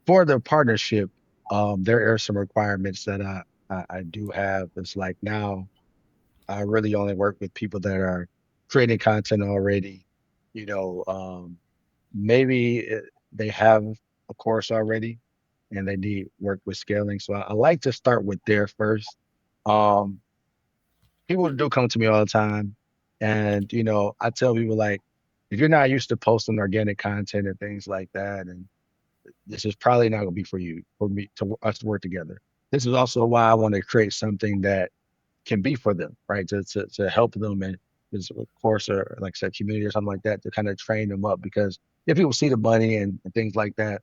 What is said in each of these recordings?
for the partnership, there are some requirements that I do have. It's like now I really only work with people that are creating content already. You know, maybe they have a course already and they need work with scaling. So I like to start with there first. Um, People do come to me all the time, and I tell people like, if you're not used to posting organic content and things like that, and this is probably not going to be for you, for me to us to work together. This is also why I want to create something that can be for them, right? To help them and this course or like I said, community or something like that to kind of train them up because if people see the money and things like that,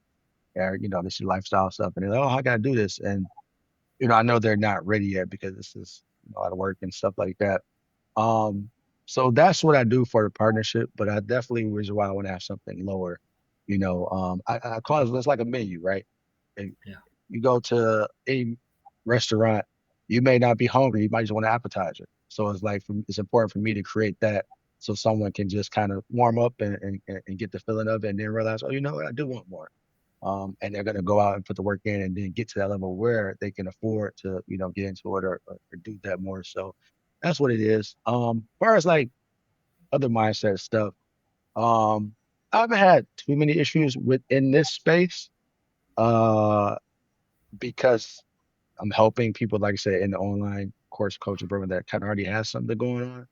or this is lifestyle stuff, and they're like, oh, I gotta do this, and I know they're not ready yet because this is a lot of work and stuff like that. Um, so that's what I do for the partnership, but I definitely reason why I want to have something lower. I call it's like a menu, right? And Yeah. you go to a restaurant, you may not be hungry, you might just want an appetizer. So it's like it's important for me to create that so someone can just kind of warm up and get the feeling of it and then realize, oh, you know what, I do want more. And they're going to go out and put the work in and then get to that level where they can afford to, get into it or do that more. So that's what it is. As far as like other mindset stuff, um, I haven't had too many issues within this space, uh, because I'm helping people, like I said, in the online course coaching program that kind of already has something going on.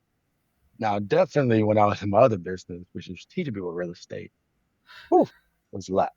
Now, definitely when I was in my other business, which is teaching people real estate, whew, it was a lot.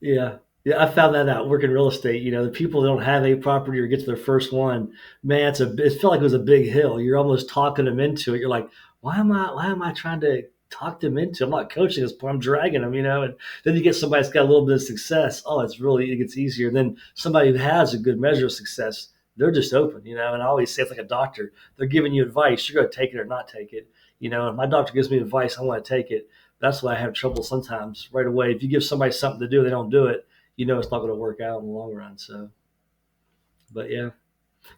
Yeah. Yeah, I found that out working real estate. The people that don't have a property or get to their first one, man, it felt like it was a big hill. You're almost talking them into it. You're like, why am I trying to talk them into it? I'm not coaching this, but I'm dragging them. And then you get somebody that's got a little bit of success. Oh, it gets easier. Then somebody who has a good measure of success, they're just open. And I always say it's like a doctor. They're giving you advice. You're going to take it or not take it. And my doctor gives me advice, I want to take it. That's why I have trouble sometimes right away. If you give somebody something to do, they don't do it, it's not going to work out in the long run. So, but yeah,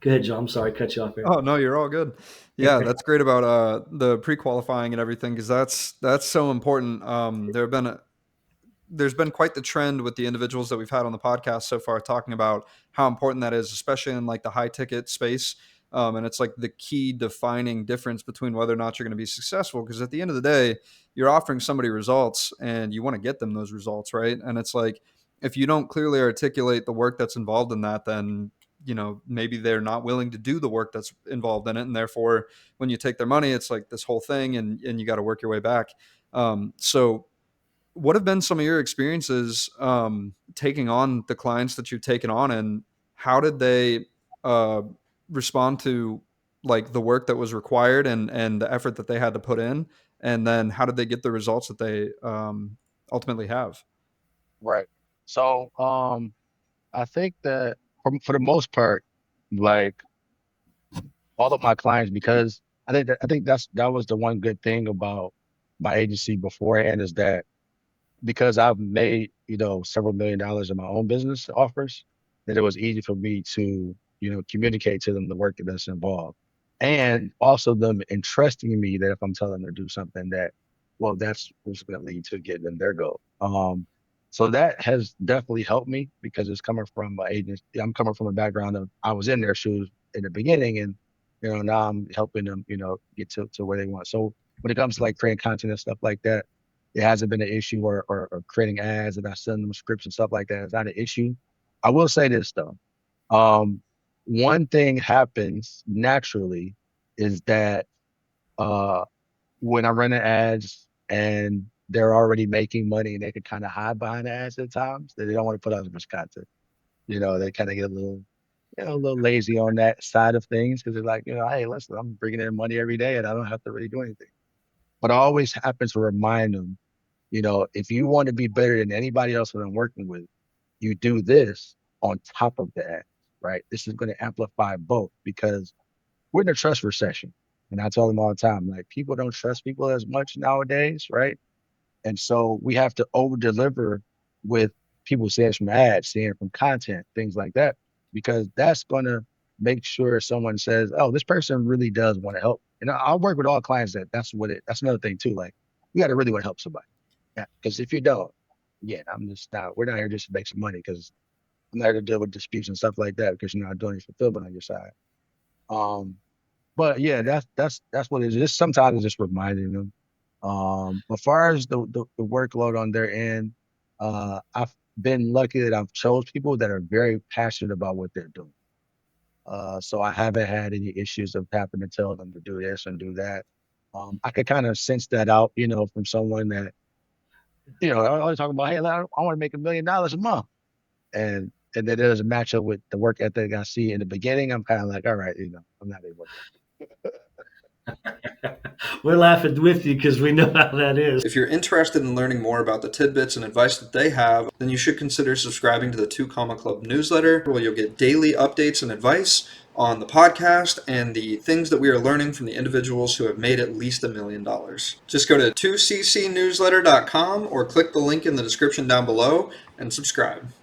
go ahead, John. I'm sorry, I cut you off here. Oh no, you're all good. Yeah, that's great about the pre-qualifying and everything because that's so important. There's been quite the trend with the individuals that we've had on the podcast so far talking about how important that is, especially in like the high ticket space. And it's like the key defining difference between whether or not you're going to be successful. Because at the end of the day, you're offering somebody results and you want to get them those results, right? And it's like if you don't clearly articulate the work that's involved in that, then maybe they're not willing to do the work that's involved in it, and therefore when you take their money, it's like this whole thing, and you got to work your way back. So what have been some of your experiences taking on the clients that you've taken on, and how did they uh, respond to like the work that was required and the effort that they had to put in, and then how did they get the results that they ultimately have? Right. So, I think that for the most part, like all of my clients, because I think that was the one good thing about my agency beforehand is that because I've made, several $1 million in my own business offers, that it was easy for me to, communicate to them the work that's involved. And also them entrusting me that if I'm telling them to do something that, well, that's what's going to lead to getting them their goal. So that has definitely helped me because it's coming from an agency. I'm coming from a background of I was in their shoes in the beginning and now I'm helping them, get to where they want. So when it comes to like creating content and stuff like that, it hasn't been an issue or creating ads and I send them scripts and stuff like that. It's not an issue. I will say this though. Um, One thing happens naturally is that uh when I'm running ads and they're already making money and they can kind of hide behind the ads at times, that they don't want to put out as much content. They kind of get a little lazy on that side of things because they're like, hey, listen, I'm bringing in money every day and I don't have to really do anything. But I always happen to remind them, if you want to be better than anybody else that I'm working with, you do this on top of the ads, right? This is going to amplify both because we're in a trust recession. And I tell them all the time, like people don't trust people as much nowadays, right? And so we have to over deliver with people seeing from ads, seeing from content, things like that, because that's going to make sure someone says, oh, this person really does want to help. And I'll work with all clients that's another thing too. Like you got to really want to help somebody. Yeah, because if you don't, yeah, I'm just not. We're not here just to make some money because I'm not here to deal with disputes and stuff like that because you're not doing any fulfillment on your side. Um, but yeah, that's what it is. Just sometimes it's just reminding them. As far as the workload on their end, I've been lucky that I've chose people that are very passionate about what they're doing. So I haven't had any issues of having to tell them to do this and do that. I could kind of sense that out, from someone that, I always talk about, hey, I want to make $1 million a month. And then it doesn't match up with the work ethic I see in the beginning. I'm kind of like, all right, I'm not able to. We're laughing with you because we know how that is. If you're interested in learning more about the tidbits and advice that they have, then you should consider subscribing to the 2 Comma Club newsletter, where you'll get daily updates and advice on the podcast and the things that we are learning from the individuals who have made at least $1 million. Just go to 2ccnewsletter.com or click the link in the description down below and subscribe.